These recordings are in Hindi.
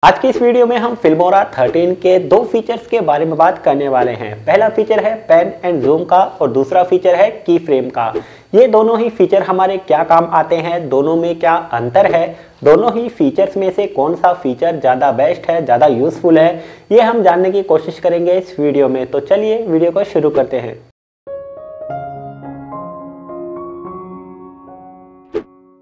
आज की इस वीडियो में हम फिल्मोरा 13 के दो फीचर्स के बारे में बात करने वाले हैं। पहला फीचर है पैन एंड जूम का और दूसरा फीचर है की फ्रेम का। ये दोनों ही फीचर हमारे क्या काम आते हैं, दोनों में क्या अंतर है, दोनों ही फीचर्स में से कौन सा फीचर ज़्यादा बेस्ट है, ज़्यादा यूजफुल है, ये हम जानने की कोशिश करेंगे इस वीडियो में। तो चलिए वीडियो को शुरू करते हैं।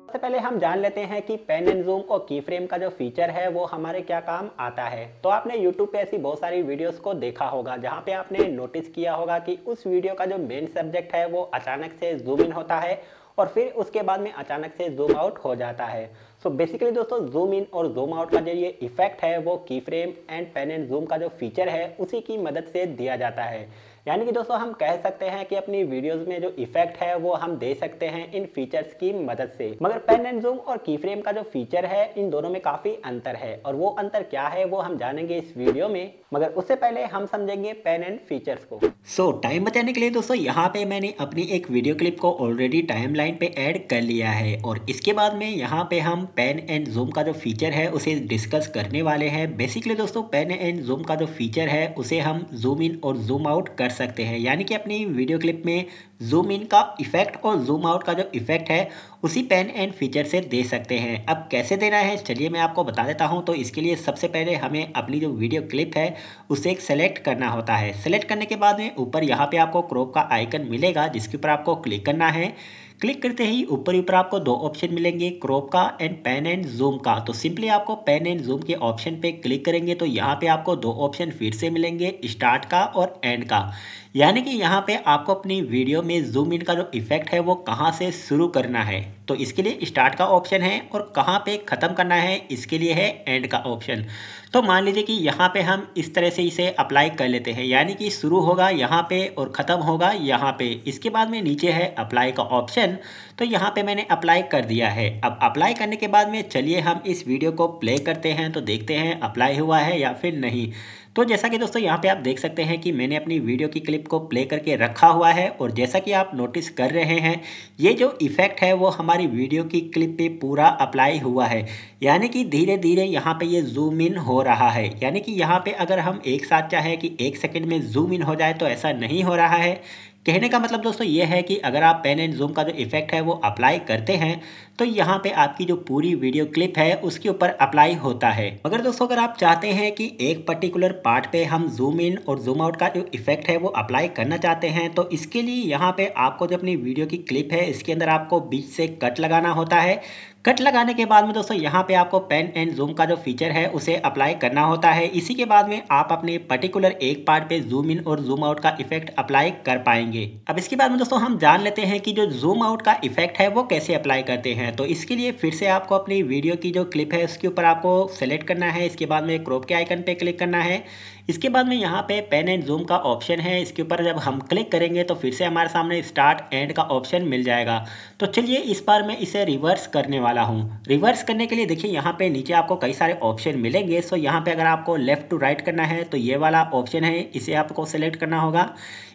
सबसे पहले हम जान लेते हैं कि पेन एंड जूम और की फ्रेम का जो फीचर है वो हमारे क्या काम आता है। तो आपने YouTube पे ऐसी बहुत सारी वीडियोस को देखा होगा जहाँ पे आपने नोटिस किया होगा कि उस वीडियो का जो मेन सब्जेक्ट है वो अचानक से जूम इन होता है और फिर उसके बाद में अचानक से जूम आउट हो जाता है। सो बेसिकली दोस्तों, जूम इन और जूम आउट का जो ये इफेक्ट है वो की frame and pan and zoom का जो फीचर है उसी की मदद से दिया जाता है। यानी कि दोस्तों हम कह सकते हैं कि अपनी वीडियोस में जो इफेक्ट है वो हम दे सकते हैं इन फीचर्स की मदद से। मगर पेन एंड जूम और की फ्रेम का जो फीचर है इन दोनों में काफी अंतर है और वो अंतर क्या है वो हम जानेंगे इस वीडियो में। मगर उससे पहले हम समझेंगे पेन एंड फीचर्स को। सो टाइम बचाने के लिए दोस्तों यहाँ पे मैंने अपनी एक वीडियो क्लिप को ऑलरेडी टाइमलाइन पे ऐड कर लिया है और इसके बाद में यहाँ पे हम पेन एंड जूम का जो फीचर है उसे डिस्कस करने वाले हैं। बेसिकली दोस्तों पेन एंड जूम का जो फीचर है उसे हम जूम इन और जूम आउट कर सकते हैं, यानी कि अपनी वीडियो क्लिप में जूम इन का इफेक्ट और जूम आउट का जो इफेक्ट है उसी पेन एंड फीचर से दे सकते हैं। अब कैसे देना है चलिए मैं आपको बता देता हूं। तो इसके लिए सबसे पहले हमें अपनी जो वीडियो क्लिप है उसे एक सेलेक्ट करना होता है। सेलेक्ट करने के बाद में ऊपर यहाँ पे आपको क्रॉप का आइकन मिलेगा जिसके ऊपर आपको क्लिक करना है। क्लिक करते ही ऊपर आपको दो ऑप्शन मिलेंगे, क्रॉप का एंड पेन एंड जूम का। तो सिंपली आपको पेन एंड जूम के ऑप्शन पे क्लिक करेंगे तो यहाँ पे आपको दो ऑप्शन फिर से मिलेंगे, स्टार्ट का और एंड का। यानी कि यहाँ पे आपको अपनी वीडियो में जूम इन का जो इफेक्ट है वो कहाँ से शुरू करना है, तो इसके लिए स्टार्ट का ऑप्शन है और कहाँ पे ख़त्म करना है इसके लिए है एंड का ऑप्शन। तो मान लीजिए कि यहाँ पे हम इस तरह से इसे अप्लाई कर लेते हैं, यानी कि शुरू होगा यहाँ पे और ख़त्म होगा यहाँ पे। इसके बाद में नीचे है अप्लाई का ऑप्शन, तो यहाँ पे मैंने अप्लाई कर दिया है। अब अप्लाई करने के बाद में चलिए हम इस वीडियो को प्ले करते हैं तो देखते हैं अप्लाई हुआ है या फिर नहीं। तो जैसा कि दोस्तों यहाँ पे आप देख सकते हैं कि मैंने अपनी वीडियो की क्लिप को प्ले करके रखा हुआ है और जैसा कि आप नोटिस कर रहे हैं ये जो इफेक्ट है वो हमारी वीडियो की क्लिप पे पूरा अप्लाई हुआ है। यानी कि धीरे धीरे यहाँ पे ये जूम इन हो रहा है। यानी कि यहाँ पे अगर हम एक साथ चाहें कि 1 सेकंड में जूम इन हो जाए तो ऐसा नहीं हो रहा है। कहने का मतलब दोस्तों ये है कि अगर आप पेन एंड जूम का जो इफेक्ट है वो अप्लाई करते हैं तो यहाँ पे आपकी जो पूरी वीडियो क्लिप है उसके ऊपर अप्लाई होता है। मगर दोस्तों अगर आप चाहते हैं कि एक पर्टिकुलर पार्ट पे हम जूम इन और जूम आउट का जो इफेक्ट है वो अप्लाई करना चाहते हैं तो इसके लिए यहाँ पे आपको जो अपनी वीडियो की क्लिप है इसके अंदर आपको बीच से कट लगाना होता है। कट लगाने के बाद में दोस्तों यहाँ पे आपको पेन एंड जूम का जो फीचर है उसे अप्लाई करना होता है। इसी के बाद में आप अपने पर्टिकुलर एक पार्ट पे जूम इन और जूम आउट का इफेक्ट अप्लाई कर पाएंगे। अब इसके बाद में दोस्तों हम जान लेते हैं कि जो जूम आउट का इफेक्ट है वो कैसे अप्लाई करते हैं। तो इसके लिए फिर से आपको अपनी वीडियो की जो क्लिप है उसके ऊपर आपको सेलेक्ट करना है। इसके बाद में क्रॉप के आइकन पे क्लिक करना है। इसके बाद में यहाँ पे पेन एंड जूम का ऑप्शन है, इसके ऊपर जब हम क्लिक करेंगे तो फिर से हमारे सामने स्टार्ट एंड का ऑप्शन मिल जाएगा। तो चलिए इस बार मैं इसे रिवर्स करने वाला हूँ। रिवर्स करने के लिए देखिए यहाँ पे नीचे आपको कई सारे ऑप्शन मिलेंगे। सो यहाँ पे अगर आपको लेफ्ट टू राइट करना है तो ये वाला ऑप्शन है, इसे आपको सेलेक्ट करना होगा।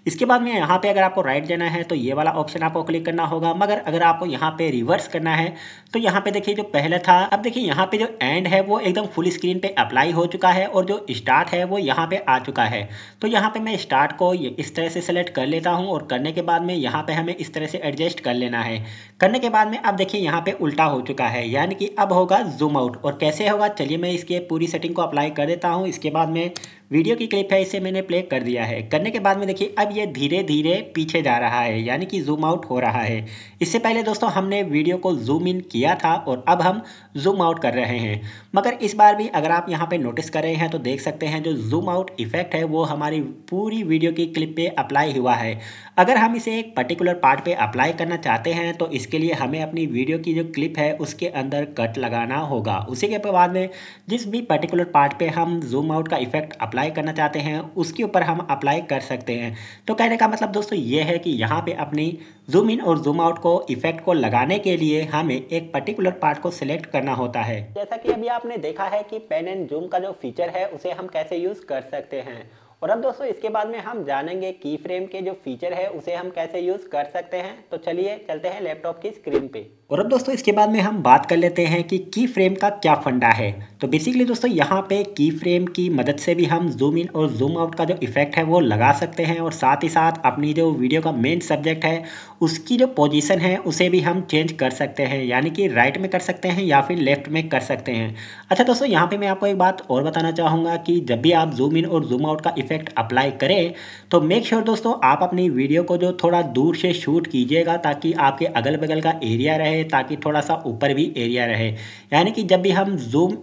इसके बाद में यहाँ पे अगर आपको राइट जाना है तो ये वाला ऑप्शन आपको क्लिक करना होगा। मगर अगर आपको यहाँ पे रिवर्स करना है तो यहाँ पे देखिए जो पहले था, अब देखिए यहाँ पे जो एंड है वो एकदम फुल स्क्रीन पे अप्लाई हो चुका है और जो स्टार्ट है वो यहाँ पे आ चुका है। तो यहाँ पे मैं स्टार्ट को इस तरह से सेलेक्ट कर लेता हूँ और करने के बाद में यहाँ पे हमें इस तरह से एडजस्ट कर लेना है। करने के बाद में अब देखिए यहाँ पे उल्टा हो चुका है, यानी कि अब होगा जूम आउट। और कैसे होगा चलिए मैं इसके पूरी सेटिंग को अप्लाई कर देता हूँ। इसके बाद में वीडियो की क्लिप है इसे मैंने प्ले कर दिया है। करने के बाद में देखिए अब ये धीरे धीरे पीछे जा रहा है, यानी कि जूम आउट हो रहा है। इससे पहले दोस्तों हमने वीडियो को जूम इन किया था और अब हम जूम आउट कर रहे हैं। मगर इस बार भी अगर आप यहाँ पे नोटिस कर रहे हैं तो देख सकते हैं जो जूम आउट इफेक्ट है वो हमारी पूरी वीडियो की क्लिप पे अप्लाई हुआ है। अगर हम इसे एक पर्टिकुलर पार्ट पे अप्लाई करना चाहते हैं तो इसके लिए हमें अपनी वीडियो की जो क्लिप है उसके अंदर कट लगाना होगा। उसी के बाद में जिस भी पर्टिकुलर पार्ट पे हम जूम आउट का इफेक्ट अप्लाई करना चाहते हैं उसके ऊपर हम अप्लाई कर सकते हैं। तो कहने का मतलब दोस्तों ये है कि यहाँ पे अपनी जूम इन और जूम आउट को इफेक्ट को लगाने के लिए हमें एक पर्टिकुलर पार्ट को सिलेक्ट करना होता है। जैसा कि अभी आपने देखा है कि पेन एंड जूम का जो फीचर है उसे हम कैसे यूज कर सकते हैं। और अब दोस्तों इसके बाद में हम जानेंगे की फ्रेम के जो फीचर है उसे हम कैसे यूज कर सकते हैं। तो चलिए चलते हैं लैपटॉप की स्क्रीन पे। और अब दोस्तों इसके बाद में हम बात कर लेते हैं कि की फ्रेम का क्या फंडा है। तो बेसिकली दोस्तों यहाँ पे की फ्रेम की मदद से भी हम जूम इन और जूम आउट का जो इफेक्ट है वो लगा सकते हैं, और साथ ही साथ अपनी जो वीडियो का मेन सब्जेक्ट है उसकी जो पोजीशन है उसे भी हम चेंज कर सकते हैं, यानी कि राइट में कर सकते हैं या फिर लेफ्ट में कर सकते हैं। अच्छा दोस्तों, यहाँ पे मैं आपको एक बात और बताना चाहूँगा कि जब भी आप जूम इन और जूम आउट का इफेक्ट अप्लाई करें तो मेक श्योर दोस्तों आप अपनी वीडियो को जो थोड़ा दूर से शूट कीजिएगा, ताकि आपके अगल बगल का एरिया रहे, ताकि थोड़ा सा ऊपर भी एरिया रहे। यानी कि जब भी हम जूम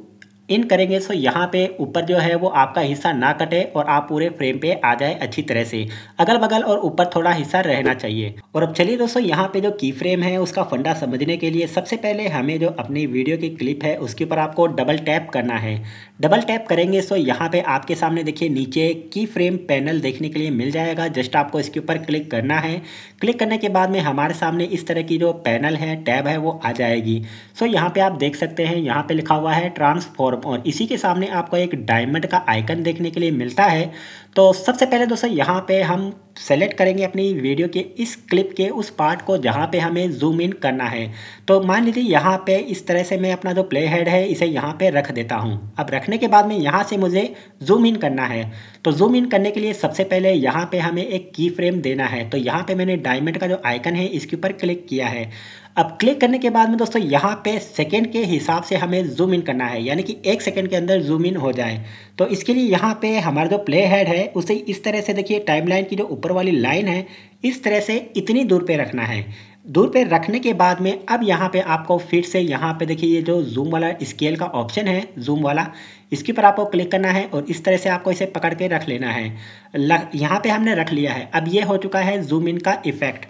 इन करेंगे तो यहाँ पे ऊपर जो है वो आपका हिस्सा ना कटे और आप पूरे फ्रेम पे आ जाए अच्छी तरह से। अगल बगल और ऊपर थोड़ा हिस्सा रहना चाहिए। और अब चलिए दोस्तों, यहाँ पे जो की फ्रेम है उसका फंडा समझने के लिए सबसे पहले हमें जो अपनी वीडियो की क्लिप है उसके ऊपर आपको डबल टैप करना है। डबल टैप करेंगे तो यहाँ पे आपके सामने देखिए नीचे की फ्रेम पैनल देखने के लिए मिल जाएगा। जस्ट आपको इसके ऊपर क्लिक करना है। क्लिक करने के बाद में हमारे सामने इस तरह की जो पैनल है, टैब है, वो आ जाएगी। सो यहाँ पे आप देख सकते हैं, यहाँ पे लिखा हुआ है ट्रांसफॉर्म, और इसी के सामने आपको एक डायमंड का आइकन देखने के लिए मिलता है। तो सबसे पहले दोस्तों यहाँ पे हम सेलेक्ट करेंगे अपनी वीडियो के इस क्लिप के उस पार्ट को जहाँ पे हमें जूम इन करना है। तो मान लीजिए यहाँ पे इस तरह से मैं अपना जो प्ले हेड है इसे यहाँ पे रख देता हूँ। अब रखने के बाद में यहाँ से मुझे जूम इन करना है। तो जूम इन करने के लिए सबसे पहले यहाँ पे हमें एक की फ्रेम देना है। तो यहाँ पे मैंने डायमंड का जो आइकन है इसके ऊपर क्लिक किया है। अब क्लिक करने के बाद में दोस्तों यहाँ पे सेकंड के हिसाब से हमें जूम इन करना है, यानी कि 1 सेकंड के अंदर जूम इन हो जाए। तो इसके लिए यहाँ पे हमारा जो प्ले हेड है उसे इस तरह से देखिए, टाइमलाइन की जो ऊपर वाली लाइन है इस तरह से इतनी दूर पे रखना है। दूर पे रखने के बाद में अब यहाँ पे आपको फिर से यहाँ पे देखिए ये जो जूम वाला स्केल का ऑप्शन है, जूम वाला, इसके ऊपर आपको क्लिक करना है और इस तरह से आपको इसे पकड़ के रख लेना है। यहाँ पे हमने रख लिया है। अब ये हो चुका है जूम इन का इफेक्ट,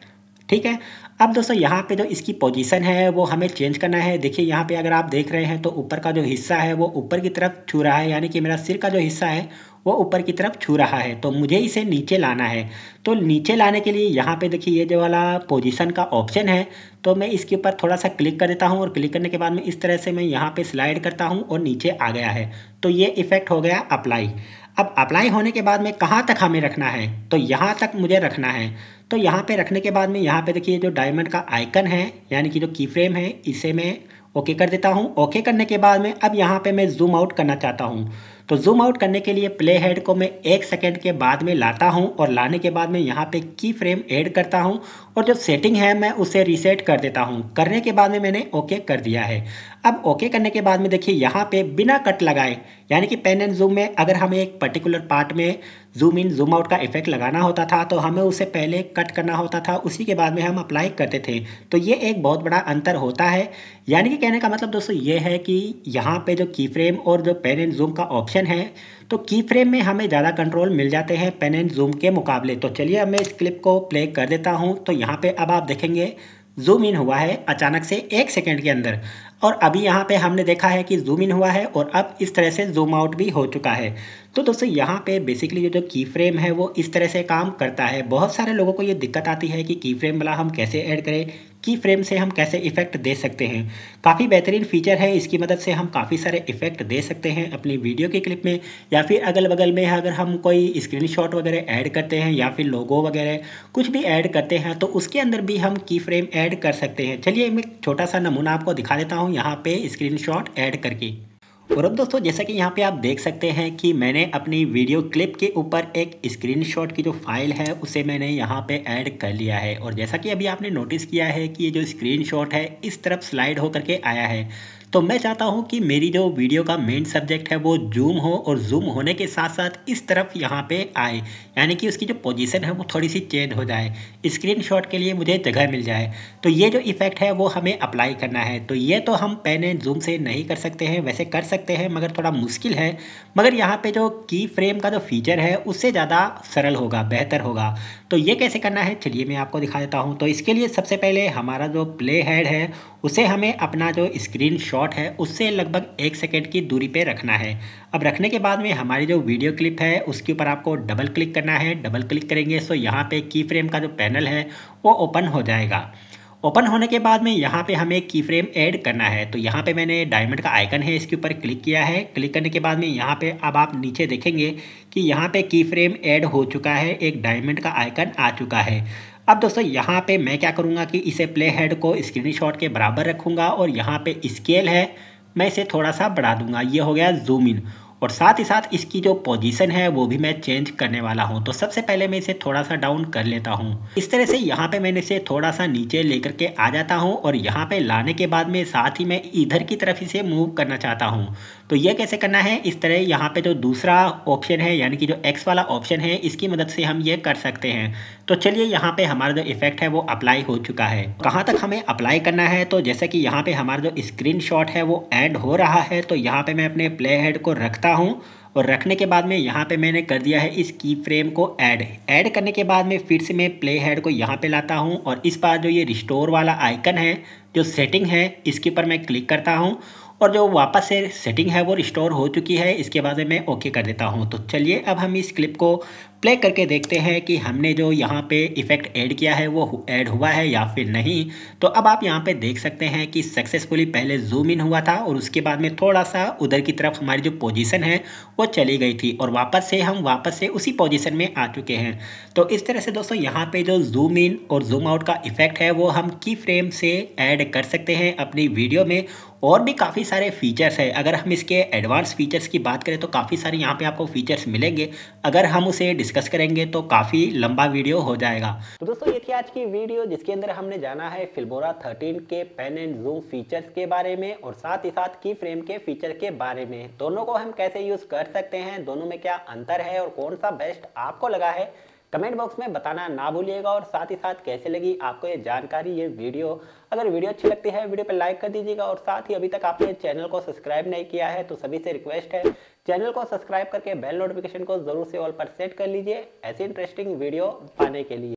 ठीक है। अब दोस्तों यहाँ पे जो इसकी पोजीशन है वो हमें चेंज करना है। देखिए यहाँ पे अगर आप देख रहे हैं तो ऊपर का जो हिस्सा है वो ऊपर की तरफ छू रहा है, यानी कि मेरा सिर का जो हिस्सा है वो ऊपर की तरफ छू रहा है। तो मुझे इसे नीचे लाना है। तो नीचे लाने के लिए यहाँ पे देखिए ये जो वाला पोजीशन का ऑप्शन है, तो मैं इसके ऊपर थोड़ा सा क्लिक कर देता हूँ और क्लिक करने के बाद में इस तरह से मैं यहाँ पे स्लाइड करता हूँ और नीचे आ गया है। तो ये इफेक्ट हो गया अप्लाई। अब अप्लाई होने के बाद में कहाँ तक हमें रखना है, तो यहाँ तक मुझे रखना है। तो यहाँ पे रखने के बाद में यहाँ पे देखिए जो डायमंड का आइकन है, यानी कि जो की फ्रेम है, इसे मैं ओके कर देता हूँ। ओके करने के बाद में अब यहाँ पे मैं जूम आउट करना चाहता हूँ। तो जूम आउट करने के लिए प्ले हेड को मैं 1 सेकंड के बाद में लाता हूँ और लाने के बाद में यहाँ पे की फ्रेम ऐड करता हूँ और जो सेटिंग है मैं उसे रीसेट कर देता हूँ। करने के बाद में मैंने ओके कर दिया है। अब ओके करने के बाद में देखिए यहाँ पे बिना कट लगाए, यानी कि पेन एंड जूम में अगर हमें एक पर्टिकुलर पार्ट में जूम इन जूम आउट का इफेक्ट लगाना होता था तो हमें उसे पहले कट करना होता था, उसी के बाद में हम अप्लाई करते थे। तो ये एक बहुत बड़ा अंतर होता है। यानी कि कहने का मतलब दोस्तों ये है कि यहाँ पे जो की फ्रेम और जो पेन एंड जूम का ऑप्शन है, तो की फ्रेम में हमें ज़्यादा कंट्रोल मिल जाते हैं पेन एंड जूम के मुकाबले। तो चलिए अब मैं इस क्लिप को प्ले कर देता हूँ। तो यहाँ पे अब आप देखेंगे जूम इन हुआ है अचानक से 1 सेकंड के अंदर, और अभी यहाँ पे हमने देखा है कि जूम इन हुआ है और अब इस तरह से जूम आउट भी हो चुका है। तो दोस्तों यहाँ पे बेसिकली जो की फ्रेम है वो इस तरह से काम करता है। बहुत सारे लोगों को ये दिक्कत आती है कि की फ्रेम वाला हम कैसे ऐड करें, की फ्रेम से हम कैसे इफेक्ट दे सकते हैं। काफ़ी बेहतरीन फीचर है, इसकी मदद से हम काफ़ी सारे इफेक्ट दे सकते हैं अपनी वीडियो के क्लिप में, या फिर अगल बगल में अगर हम कोई स्क्रीनशॉट वगैरह ऐड करते हैं या फिर लोगो वगैरह कुछ भी ऐड करते हैं तो उसके अंदर भी हम की फ्रेम ऐड कर सकते हैं। चलिए मैं छोटा सा नमूना आपको दिखा देता हूँ यहाँ पे स्क्रीनशॉट ऐड करके। और अब दोस्तों जैसा कि यहाँ पे आप देख सकते हैं कि मैंने अपनी वीडियो क्लिप के ऊपर एक स्क्रीनशॉट की जो फाइल है उसे मैंने यहाँ पे ऐड कर लिया है। और जैसा कि अभी आपने नोटिस किया है कि ये जो स्क्रीनशॉट है इस तरफ स्लाइड होकर के आया है। तो मैं चाहता हूँ कि मेरी जो वीडियो का मेन सब्जेक्ट है वो जूम हो और जूम होने के साथ साथ इस तरफ यहाँ पे आए, यानी कि उसकी जो पोजीशन है वो थोड़ी सी चेंज हो जाए, स्क्रीनशॉट के लिए मुझे जगह मिल जाए। तो ये जो इफेक्ट है वो हमें अप्लाई करना है। तो ये तो हम पेन एंड जूम से नहीं कर सकते हैं, वैसे कर सकते हैं मगर थोड़ा मुश्किल है। मगर यहाँ पे जो की फ्रेम का जो फीचर है उससे ज़्यादा सरल होगा, बेहतर होगा। तो ये कैसे करना है चलिए मैं आपको दिखा देता हूँ। तो इसके लिए सबसे पहले हमारा जो प्ले हेड है उसे हमें अपना जो स्क्रीनशॉट है उससे लगभग 1 सेकंड की दूरी पे रखना है। अब रखने के बाद में हमारी जो वीडियो क्लिप है उसके ऊपर आपको डबल क्लिक करना है। डबल क्लिक करेंगे तो यहाँ पे की फ्रेम का जो पैनल है वो ओपन हो जाएगा। ओपन होने के बाद में यहाँ पे हमें की फ्रेम ऐड करना है। तो यहाँ पे मैंने डायमंड का आइकन है इसके ऊपर क्लिक किया है। क्लिक करने के बाद में यहाँ पे अब आप नीचे देखेंगे कि यहाँ पे की फ्रेम ऐड हो चुका है, एक डायमंड का आइकन आ चुका है। अब दोस्तों यहाँ पे मैं क्या करूँगा कि इसे प्ले हेड को स्क्रीनशॉट के बराबर रखूँगा और यहाँ पे स्केल है मैं इसे थोड़ा सा बढ़ा दूंगा। ये हो गया जूम इन, और साथ ही साथ इसकी जो पोजीशन है वो भी मैं चेंज करने वाला हूँ। तो सबसे पहले मैं इसे थोड़ा सा डाउन कर लेता हूँ। इस तरह से यहाँ पे मैंने इसे थोड़ा सा नीचे लेकर के आ जाता हूँ और यहाँ पे लाने के बाद में साथ ही मैं इधर की तरफ इसे मूव करना चाहता हूँ। तो ये कैसे करना है, इस तरह यहाँ पे जो दूसरा ऑप्शन है यानी कि जो एक्स वाला ऑप्शन है इसकी मदद से हम ये कर सकते हैं। तो चलिए यहाँ पे हमारा जो इफेक्ट है वो अप्लाई हो चुका है। कहाँ तक हमें अप्लाई करना है, तो जैसे कि यहाँ पे हमारा जो स्क्रीनशॉट है वो ऐड हो रहा है, तो यहाँ पे मैं अपने प्ले हेड को रखता हूँ और रखने के बाद में यहाँ पे मैंने कर दिया है इस की फ्रेम को ऐड करने के बाद में फिर से मैं प्ले हेड को यहाँ पे लाता हूँ और इस बार जो ये रिस्टोर वाला आइकन है, जो सेटिंग है, इसके ऊपर मैं क्लिक करता हूँ और जो वापस से सेटिंग है वो रिस्टोर हो चुकी है। इसके बाद में मैं ओके कर देता हूँ। तो चलिए अब हम इस क्लिप को प्ले करके देखते हैं कि हमने जो यहाँ पे इफेक्ट ऐड किया है वो ऐड हुआ है या फिर नहीं। तो अब आप यहाँ पे देख सकते हैं कि सक्सेसफुली पहले जूम इन हुआ था और उसके बाद में थोड़ा सा उधर की तरफ हमारी जो पोजीशन है वो चली गई थी और हम वापस से उसी पोजीशन में आ चुके हैं। तो इस तरह से दोस्तों यहाँ पे जो जूम इन और जूम आउट का इफेक्ट है वो हम की फ्रेम से ऐड कर सकते हैं अपनी वीडियो में। और भी काफ़ी सारे फीचर्स है। अगर हम इसके एडवांस फीचर्स की बात करें तो काफ़ी सारे यहाँ पे आपको फीचर्स मिलेंगे। अगर हम उसे डिस्कस करेंगे तो काफ़ी लंबा वीडियो हो जाएगा। तो दोस्तों ये थी आज की वीडियो जिसके अंदर हमने जाना है फिल्मोरा 13 के पेन एंड जूम फीचर्स के बारे में और साथ ही साथ की फ्रेम के फीचर के बारे में। दोनों को हम कैसे यूज़ कर सकते हैं, दोनों में क्या अंतर है और कौन सा बेस्ट आपको लगा है, कमेंट बॉक्स में बताना ना भूलिएगा। और साथ ही साथ कैसे लगी आपको ये जानकारी, ये वीडियो। अगर वीडियो अच्छी लगती है वीडियो पर लाइक कर दीजिएगा और साथ ही अभी तक आपने चैनल को सब्सक्राइब नहीं किया है तो सभी से रिक्वेस्ट है चैनल को सब्सक्राइब करके बेल नोटिफिकेशन को जरूर से ऑल पर सेट कर लीजिए ऐसी इंटरेस्टिंग वीडियो पाने के लिए।